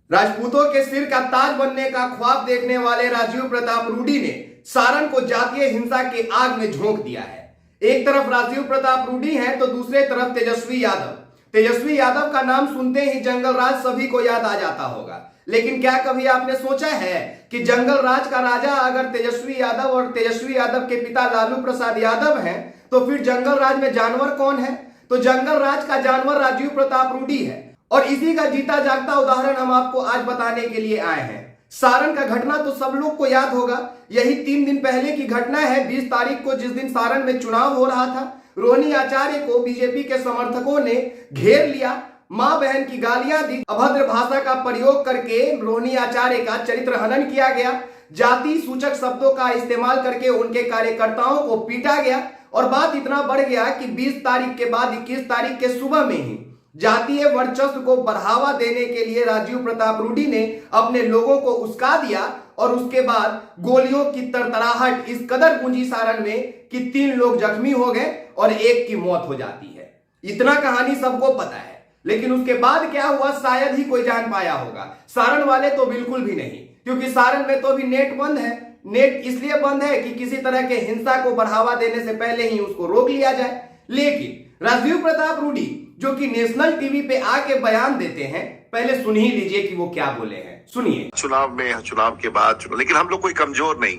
राजपूतों के सिर का ताज बनने का ख्वाब देखने वाले राजीव प्रताप रूडी ने सारण को जातीय हिंसा के आग में झोंक दिया है। एक तरफ राजीव प्रताप रूडी हैं तो दूसरे तरफ तेजस्वी यादव। तेजस्वी यादव का नाम सुनते ही जंगल राज सभी को याद आ जाता होगा, लेकिन क्या कभी आपने सोचा है कि जंगल राज का राजा अगर तेजस्वी यादव और तेजस्वी यादव के पिता लालू प्रसाद यादव हैं तो फिर जंगल राज में जानवर कौन है? तो जंगल राज का जानवर राजीव प्रताप रूडी है और इसी का जीता जागता उदाहरण हम आपको आज बताने के लिए आए हैं। सारण का घटना तो सब लोग को याद होगा। यही 3 दिन पहले की घटना है, 20 तारीख को, जिस दिन सारण में चुनाव हो रहा था। रोहिणी आचार्य को बीजेपी के समर्थकों ने घेर लिया, मां बहन की गालियां दी, अभद्र भाषा का प्रयोग करके रोहिणी आचार्य का चरित्र हनन किया गया, जाति सूचक शब्दों का इस्तेमाल करके उनके कार्यकर्ताओं को पीटा गया और बात इतना बढ़ गया कि 20 तारीख के बाद 21 तारीख के सुबह में ही जातीय वर्चस्व को बढ़ावा देने के लिए राजीव प्रताप रूडी ने अपने लोगों को उस्का दिया और उसके बाद गोलियों की तरतराहट इस कदर गूंजी सारण में कि 3 लोग जख्मी हो गए और 1 की मौत हो जाती है। इतना कहानी सबको पता है, लेकिन उसके बाद क्या हुआ शायद ही कोई जान पाया होगा। सारण वाले तो बिल्कुल भी नहीं, क्योंकि सारण में तो अभी नेट बंद है। नेट इसलिए बंद है कि किसी तरह के हिंसा को बढ़ावा देने से पहले ही उसको रोक लिया जाए। लेकिन राजीव प्रताप रूडी जो कि नेशनल टीवी पे आके बयान देते हैं, पहले सुन ही लीजिए कि वो क्या बोले हैं। सुनिए। चुनाव में, चुनाव के बाद, लेकिन हम लोग कोई कमजोर नहीं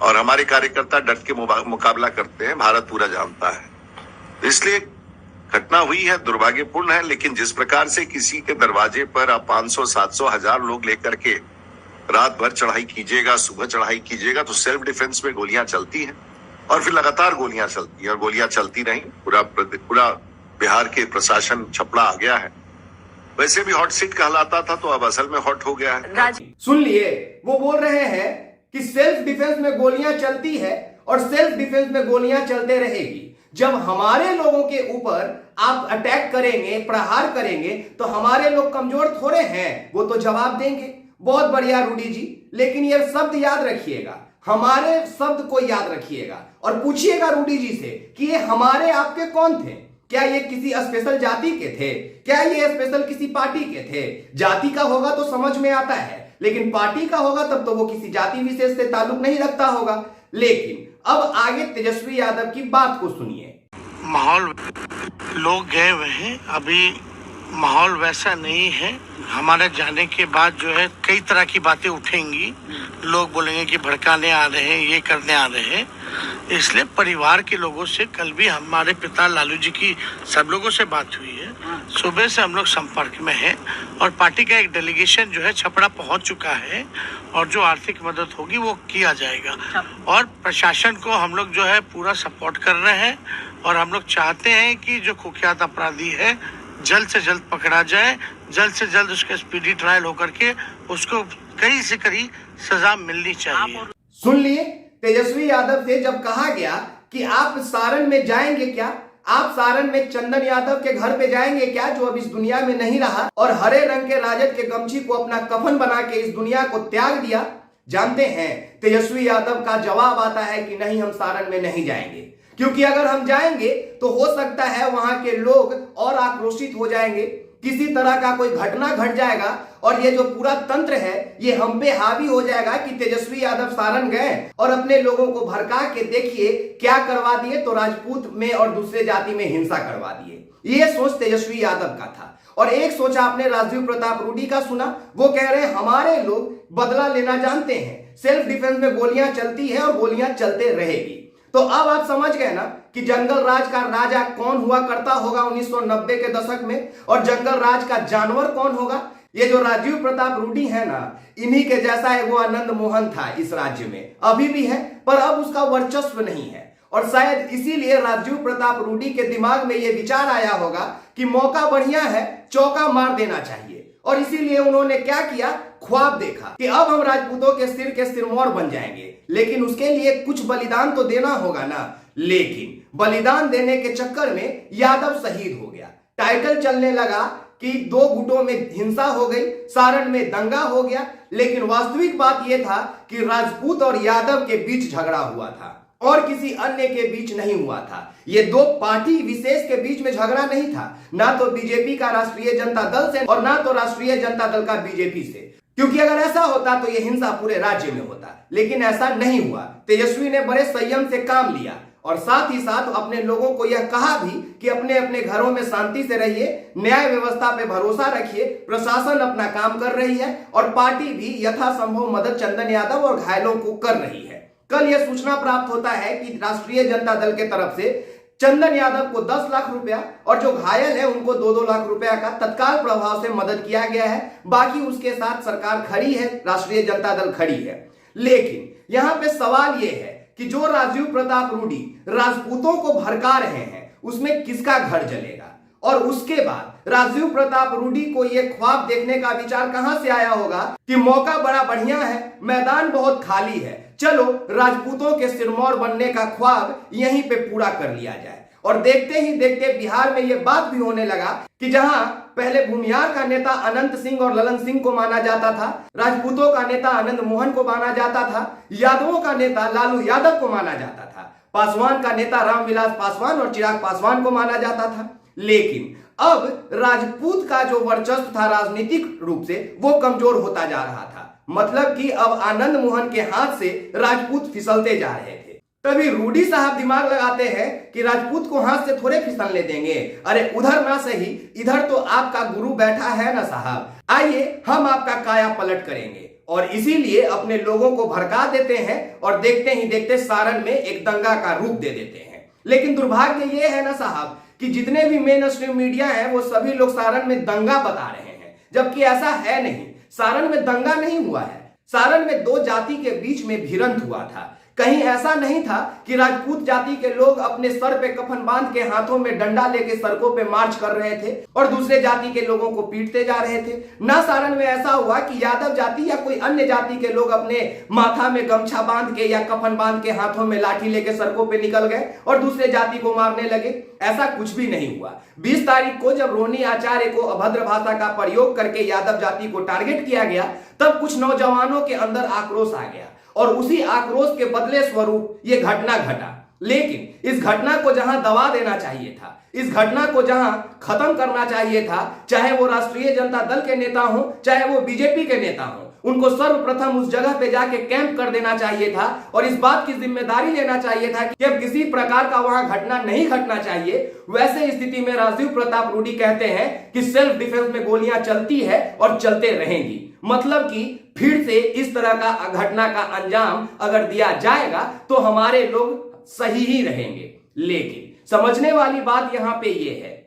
और हमारे कार्यकर्ता डट के मुकाबला करते हैं, भारत पूरा जानता है। इसलिए घटना हुई है, दुर्भाग्यपूर्ण है, लेकिन जिस प्रकार से किसी के दरवाजे पर आप 500, 700, 1000 लोग लेकर के रात भर चढ़ाई कीजिएगा, सुबह चढ़ाई कीजिएगा, तो सेल्फ डिफेंस में गोलियां चलती हैं और फिर लगातार गोलियां चलती हैं और गोलियां चलती नहीं। पूरा बिहार के प्रशासन छपड़ा आ गया है। वैसे भी हॉट सीट कहलाता था, तो अब असल में हॉट हो गया है। सुन लिए, वो बोल रहे हैं कि सेल्फ डिफेंस में गोलियां चलती है और सेल्फ डिफेंस में गोलियां चलते रहेगी। जब हमारे लोगों के ऊपर आप अटैक करेंगे, प्रहार करेंगे, तो हमारे लोग कमजोर थोड़े हैं, वो तो जवाब देंगे। बहुत बढ़िया रूडी जी, लेकिन ये शब्द याद रखिएगा, हमारे शब्द को याद रखिएगा और पूछिएगा रूडी जी से कि ये हमारे आपके कौन थे? क्या ये किसी स्पेशल जाति के थे? क्या ये स्पेशल किसी पार्टी के थे? जाति का होगा तो समझ में आता है, लेकिन पार्टी का होगा तब तो वो किसी जाति विशेष से ताल्लुक नहीं रखता होगा। लेकिन अब आगे तेजस्वी यादव की बात को सुनिए। माहौल लोग गए हुए हैं, अभी माहौल वैसा नहीं है। हमारे जाने के बाद जो है कई तरह की बातें उठेंगी, लोग बोलेंगे कि भड़काने आ रहे हैं, ये करने आ रहे हैं। इसलिए परिवार के लोगों से कल भी हमारे पिता लालू जी की सब लोगों से बात हुई है। सुबह से हम लोग संपर्क में हैं और पार्टी का एक डेलीगेशन जो है छपड़ा पहुंच चुका है और जो आर्थिक मदद होगी वो किया जाएगा। और प्रशासन को हम लोग जो है पूरा सपोर्ट कर रहे हैं और हम लोग चाहते हैं कि जो कुख्यात अपराधी है जल्द से जल्द पकड़ा जाए, जल्द से जल्द उसका स्पीडी ट्रायल होकर के उसको कड़ी से कड़ी सजा मिलनी चाहिए। सुन लिए, तेजस्वी यादव से जब कहा गया कि आप सारण में जाएंगे क्या, आप सारण में चंदन यादव के घर पे जाएंगे क्या, जो अब इस दुनिया में नहीं रहा और हरे रंग के राजद के गमछी को अपना कफन बना के इस दुनिया को त्याग दिया, जानते हैं तेजस्वी यादव का जवाब आता है कि नहीं, हम सारण में नहीं जाएंगे, क्योंकि अगर हम जाएंगे तो हो सकता है वहां के लोग और आक्रोशित हो जाएंगे, किसी तरह का कोई घटना घट जाएगा और ये जो पूरा तंत्र है ये हम पे हावी हो जाएगा कि तेजस्वी यादव सारण गए और अपने लोगों को भड़का के देखिए क्या करवा दिए, तो राजपूत में और दूसरे जाति में हिंसा करवा दिए। ये सोच तेजस्वी यादव का था। और एक सोच आपने राजीव प्रताप रूडी का सुना, वो कह रहे हैं हमारे लोग बदला लेना जानते हैं, सेल्फ डिफेंस में गोलियां चलती है और गोलियां चलते रहेगी। तो अब आप समझ गए ना कि जंगल राज का राजा कौन हुआ करता होगा 1990 के दशक में और जंगल राज का जानवर कौन होगा। ये जो राजीव प्रताप रूडी है ना, इन्हीं के जैसा एक वो आनंद मोहन था इस राज्य में, अभी भी है, पर अब उसका वर्चस्व नहीं है। और शायद इसीलिए राजीव प्रताप रूडी के दिमाग में ये विचार आया होगा कि मौका बढ़िया है, चौका मार देना चाहिए। और इसीलिए उन्होंने क्या किया, ख्वाब देखा कि अब हम राजपूतों के सिरमौर बन जाएंगे, लेकिन उसके लिए कुछ बलिदान तो देना होगा ना। लेकिन बलिदान देने के चक्कर में यादव शहीद हो गया, टाइटल चलने लगा कि 2 गुटों में हिंसा हो गई, सारण में दंगा हो गया, लेकिन वास्तविक बात यह था कि राजपूत और यादव के बीच झगड़ा हुआ था। और किसी अन्य के बीच नहीं हुआ था। ये दो पार्टी विशेष के बीच में झगड़ा नहीं था, ना तो बीजेपी का राष्ट्रीय जनता दल से और ना तो राष्ट्रीय जनता दल का बीजेपी से, क्योंकि अगर ऐसा होता तो यह हिंसा पूरे राज्य में होता, लेकिन ऐसा नहीं हुआ। तेजस्वी ने बड़े संयम से काम लिया और साथ ही साथ अपने लोगों को यह कहा भी कि अपने अपने घरों में शांति से रहिए, न्याय व्यवस्था पे भरोसा रखिए, प्रशासन अपना काम कर रही है और पार्टी भी यथासंभव मदद चंदन यादव और घायलों को कर रही है। कल यह सूचना प्राप्त होता है कि राष्ट्रीय जनता दल के तरफ से चंदन यादव को 10 लाख रुपया और जो घायल है उनको 2-2 लाख रुपया का तत्काल प्रभाव से मदद किया गया है। बाकी उसके साथ सरकार खड़ी है, राष्ट्रीय जनता दल खड़ी है। लेकिन यहां पे सवाल यह है कि जो राजीव प्रताप रूडी राजपूतों को भड़का रहे हैं उसमें किसका घर जलेगा? और उसके बाद राजीव प्रताप रूडी को यह ख्वाब देखने का विचार कहां से आया होगा कि मौका बड़ा बढ़िया है, मैदान बहुत खाली है, चलो राजपूतों के सिरमौर बनने का ख्वाब यहीं पे पूरा कर लिया जाए। और देखते ही देखते बिहार में यह बात भी होने लगा कि जहां पहले भूमियार का नेता अनंत सिंह और ललन सिंह को माना जाता था, राजपूतों का नेता आनंद मोहन को माना जाता था, यादवों का नेता लालू यादव को माना जाता था, पासवान का नेता रामविलास पासवान और चिराग पासवान को माना जाता था। लेकिन अब राजपूत का जो वर्चस्व था राजनीतिक रूप से वो कमजोर होता जा रहा था। मतलब कि अब आनंद मोहन के हाथ से राजपूत फिसलते जा रहे थे। तभी रूडी साहब दिमाग लगाते हैं कि राजपूत को हाथ से थोड़े फिसलने देंगे, अरे उधर ना सही इधर तो आपका गुरु बैठा है ना साहब, आइए हम आपका काया पलट करेंगे। और इसीलिए अपने लोगों को भड़का देते हैं और देखते ही देखते सारण में एक दंगा का रूप दे देते हैं। लेकिन दुर्भाग्य ये है ना साहब कि जितने भी मेन स्ट्रीम मीडिया है वो सभी लोग सारण में दंगा बता रहे हैं, जबकि ऐसा है नहीं। सारण में दंगा नहीं हुआ है, सारण में दो जाति के बीच में भिड़ंत हुआ था। कहीं ऐसा नहीं था कि राजपूत जाति के लोग अपने सर पे कफन बांध के हाथों में डंडा लेके सड़कों पे मार्च कर रहे थे और दूसरे जाति के लोगों को पीटते जा रहे थे। ना सारण में ऐसा हुआ कि यादव जाति या कोई अन्य जाति के लोग अपने माथा में गमछा बांध के या कफन बांध के हाथों में लाठी लेके सड़कों पे निकल गए और दूसरे जाति को मारने लगे। ऐसा कुछ भी नहीं हुआ। 20 तारीख को जब रोहिणी आचार्य को अभद्र भाषा का प्रयोग करके यादव जाति को टारगेट किया गया तब कुछ नौजवानों के अंदर आक्रोश आ गया और उसी आक्रोश के बदले स्वरूप यह घटना घटा। लेकिन इस घटना को जहां दबा देना चाहिए था, इस घटना को जहां खत्म करना चाहिए था, चाहे वो राष्ट्रीय जनता दल के नेता हो चाहे वो बीजेपी के नेता हो, उनको सर्वप्रथम उस जगह पे जाके कैंप कर देना चाहिए था और इस बात की जिम्मेदारी लेना चाहिए था कि अब किसी प्रकार का वहां घटना नहीं घटना चाहिए। वैसे स्थिति में राजीव प्रताप रूडी कहते हैं कि सेल्फ डिफेंस में गोलियां चलती है और चलते रहेंगी। मतलब कि फिर से इस तरह का घटना का अंजाम अगर दिया जाएगा तो हमारे लोग सही ही रहेंगे। लेकिन समझने वाली बात यहां पे यह है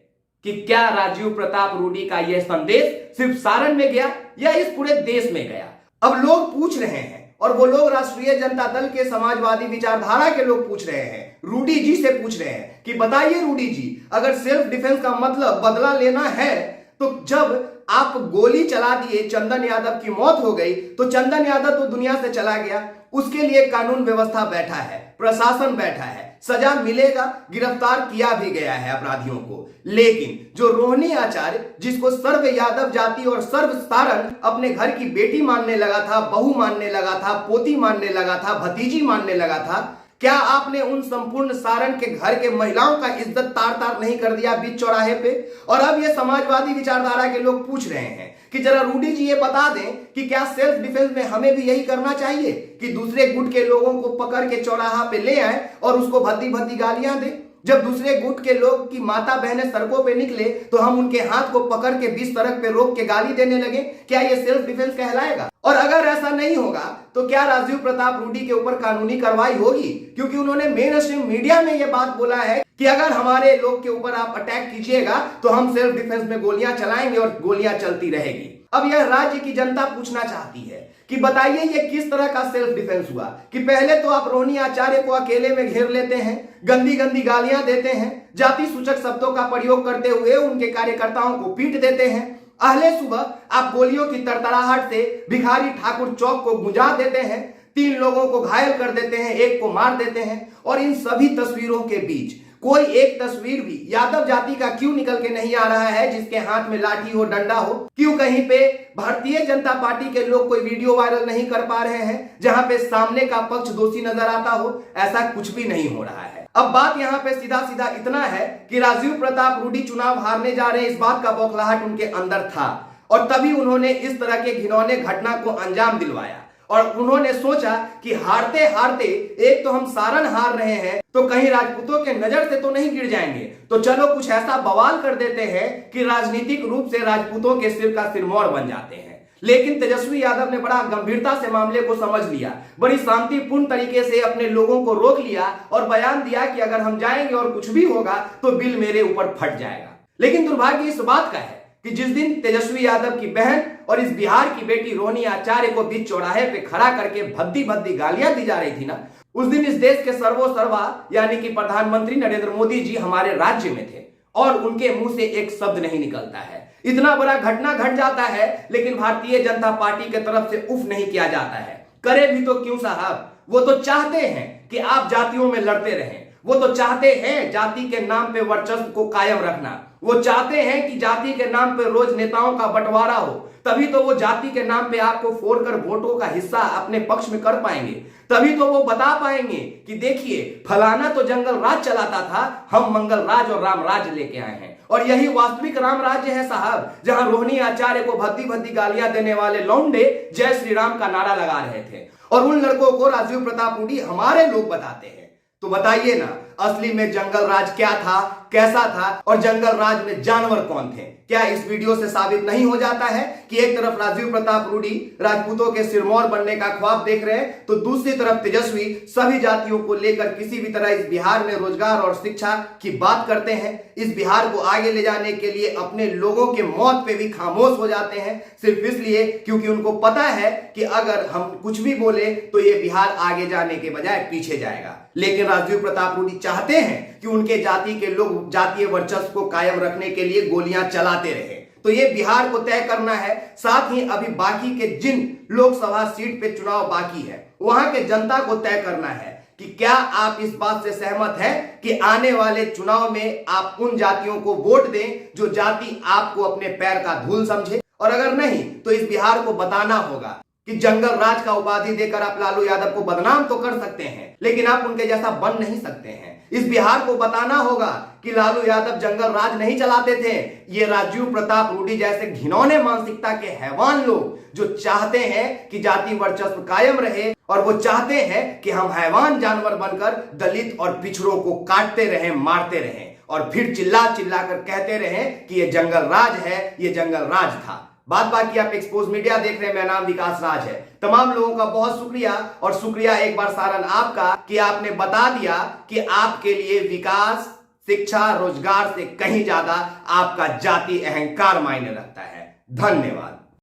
कि क्या राजीव प्रताप रूडी का यह संदेश सिर्फ सारण में गया या इस पूरे देश में गया? अब लोग पूछ रहे हैं और वो लोग राष्ट्रीय जनता दल के समाजवादी विचारधारा के लोग पूछ रहे हैं, रूडी जी से पूछ रहे हैं कि बताइए रूडी जी, अगर सेल्फ डिफेंस का मतलब बदला लेना है तो जब आप गोली चला दिए, चंदन यादव की मौत हो गई तो चंदन यादव तो दुनिया से चला गया, उसके लिए कानून व्यवस्था बैठा है, प्रशासन बैठा है, सजा मिलेगा, गिरफ्तार किया भी गया है अपराधियों को। लेकिन जो रोहिणी आचार्य जिसको सर्व यादव जाति और सर्व सारण अपने घर की बेटी मानने लगा था, बहू मानने लगा था, पोती मानने लगा था, भतीजी मानने लगा था, क्या आपने उन संपूर्ण सारण के घर के महिलाओं का इज्जत तार तार नहीं कर दिया बीच चौराहे पे? और अब ये समाजवादी विचारधारा के लोग पूछ रहे हैं कि जरा रूडी जी ये बता दें कि क्या सेल्फ डिफेंस में हमें भी यही करना चाहिए कि दूसरे गुट के लोगों को पकड़ के चौराहा पे ले आए और उसको भद्दी भद्दी गालियां दें? जब दूसरे गुट के लोग की माता बहनें सड़कों पे निकले तो हम उनके हाथ को पकड़ के बीच सड़क पे रोक के गाली देने लगे, क्या ये सेल्फ डिफेंस कहलाएगा? और अगर ऐसा नहीं होगा तो क्या राजीव प्रताप रूडी के ऊपर कानूनी कार्रवाई होगी? क्योंकि उन्होंने मेन स्ट्रीम मीडिया में यह बात बोला है कि अगर हमारे लोग के ऊपर आप अटैक कीजिएगा तो हम सेल्फ डिफेंस में गोलियां चलाएंगे और गोलियां चलती रहेगी। अब यह राज्य की जनता पूछना चाहती है कि बताइए ये किस तरह का सेल्फ डिफेंस हुआ कि पहले तो आप रोहिणी आचार्य को अकेले में घेर लेते हैं, गंदी गंदी गालियां देते हैं, जाति सूचक शब्दों का प्रयोग करते हुए उनके कार्यकर्ताओं को पीट देते हैं, अहले सुबह आप गोलियों की तड़तड़ाहट से भिखारी ठाकुर चौक को गुंजा देते हैं, 3 लोगों को घायल कर देते हैं, 1 को मार देते हैं और इन सभी तस्वीरों के बीच कोई एक तस्वीर भी यादव जाति का क्यों निकल के नहीं आ रहा है जिसके हाथ में लाठी हो, डंडा हो? क्यों कहीं पे भारतीय जनता पार्टी के लोग कोई वीडियो वायरल नहीं कर पा रहे हैं जहां पे सामने का पक्ष दोषी नजर आता हो? ऐसा कुछ भी नहीं हो रहा है। अब बात यहाँ पे सीधा सीधा इतना है कि राजीव प्रताप रूडी चुनाव हारने जा रहे हैं, इस बात का बौखलाहट उनके अंदर था और तभी उन्होंने इस तरह के घिनौने घटना को अंजाम दिलवाया और उन्होंने सोचा कि हारते हारते एक तो हम सारण हार रहे हैं तो कहीं राजपूतों के नजर से तो नहीं गिर जाएंगे, तो चलो कुछ ऐसा बवाल कर देते हैं कि राजनीतिक रूप से राजपूतों के सिर का सिरमौर बन जाते हैं। लेकिन तेजस्वी यादव ने बड़ा गंभीरता से मामले को समझ लिया, बड़ी शांतिपूर्ण तरीके से अपने लोगों को रोक लिया और बयान दिया कि अगर हम जाएंगे और कुछ भी होगा तो बिल मेरे ऊपर फट जाएगा। लेकिन दुर्भाग्य इस बात का है कि जिस दिन तेजस्वी यादव की बहन और इस बिहार की बेटी रोहिणी आचार्य को बीच चौराहे पे खड़ा करके भद्दी भद्दी गालियां दी जा रही थी ना, उस दिन इस देश के सर्वोसर्वा यानी कि प्रधानमंत्री नरेंद्र मोदी जी हमारे राज्य में थे और उनके मुंह से एक शब्द नहीं निकलता है। इतना बड़ा घटना घट जाता है लेकिन भारतीय जनता पार्टी के तरफ से उफ नहीं किया जाता है। करे भी तो क्यों साहब, वो तो चाहते हैं कि आप जातियों में लड़ते रहें, वो तो चाहते हैं जाति के नाम पे वर्चस्व को कायम रखना, वो चाहते हैं कि जाति के नाम पे रोज नेताओं का बंटवारा हो, तभी तो वो जाति के नाम पे आपको फोड़कर वोटों का हिस्सा अपने पक्ष में कर पाएंगे, तभी तो वो बता पाएंगे कि देखिए फलाना तो जंगल राज चलाता था, हम मंगल राज और राम राज लेके आए हैं। और यही वास्तविक राम राज्य है साहब, जहां रोहिणी आचार्य को भद्दी भद्दी गालियां देने वाले लौंडे जय श्री राम का नारा लगा रहे थे और उन लड़कों को राजीव प्रताप रूडी हमारे लोग बताते हैं। तो बताइए ना, असली में जंगल राज क्या था, कैसा था और जंगल राज में जानवर कौन थे? क्या इस वीडियो से साबित नहीं हो जाता है कि एक तरफ राजीव प्रताप रूडी राजपूतों के सिरमौर बनने का ख्वाब देख रहे हैं तो दूसरी तरफ तेजस्वी सभी जातियों को लेकर किसी भी तरह इस बिहार में रोजगार और शिक्षा की बात करते हैं। इस बिहार को आगे ले जाने के लिए अपने लोगों के मौत पे भी खामोश हो जाते हैं, सिर्फ इसलिए क्योंकि उनको पता है कि अगर हम कुछ भी बोले तो ये बिहार आगे जाने के बजाय पीछे जाएगा। लेकिन राजीव प्रताप रूडी चाहते हैं कि उनके जाति के लोग जातीय वर्चस्व को कायम रखने के लिए गोलियां चलाते रहे। तो ये बिहार को तय करना है, साथ ही अभी बाकी के जिन लोकसभा सीट पे चुनाव बाकी है वहां के जनता को तय करना है कि क्या आप इस बात से सहमत हैं कि आने वाले चुनाव में आप उन जातियों को वोट दें जो जाति आपको अपने पैर का धूल समझे, और अगर नहीं तो इस बिहार को बताना होगा कि जंगल राज का उपाधि देकर आप लालू यादव को बदनाम तो कर सकते हैं लेकिन आप उनके जैसा बन नहीं सकते हैं। इस बिहार को बताना होगा कि लालू यादव जंगल राज नहीं चलाते थे, ये राजीव प्रताप रूडी जैसे घिनौने मानसिकता के हैवान लोग जो चाहते हैं कि जाति वर्चस्व कायम रहे और वो चाहते हैं कि हम हैवान जानवर बनकर दलित और पिछड़ों को काटते रहें, मारते रहें और फिर चिल्ला चिल्ला कर कहते रहें कि ये जंगल राज है, ये जंगल राज था। बात बाकी आप एक्सपोज मीडिया देख रहे हैं, मेरा नाम विकास राज है। तमाम लोगों का बहुत शुक्रिया और शुक्रिया एक बार सारन आपका कि आपने बता दिया कि आपके लिए विकास, शिक्षा, रोजगार से कहीं ज्यादा आपका जाति अहंकार मायने रखता है। धन्यवाद।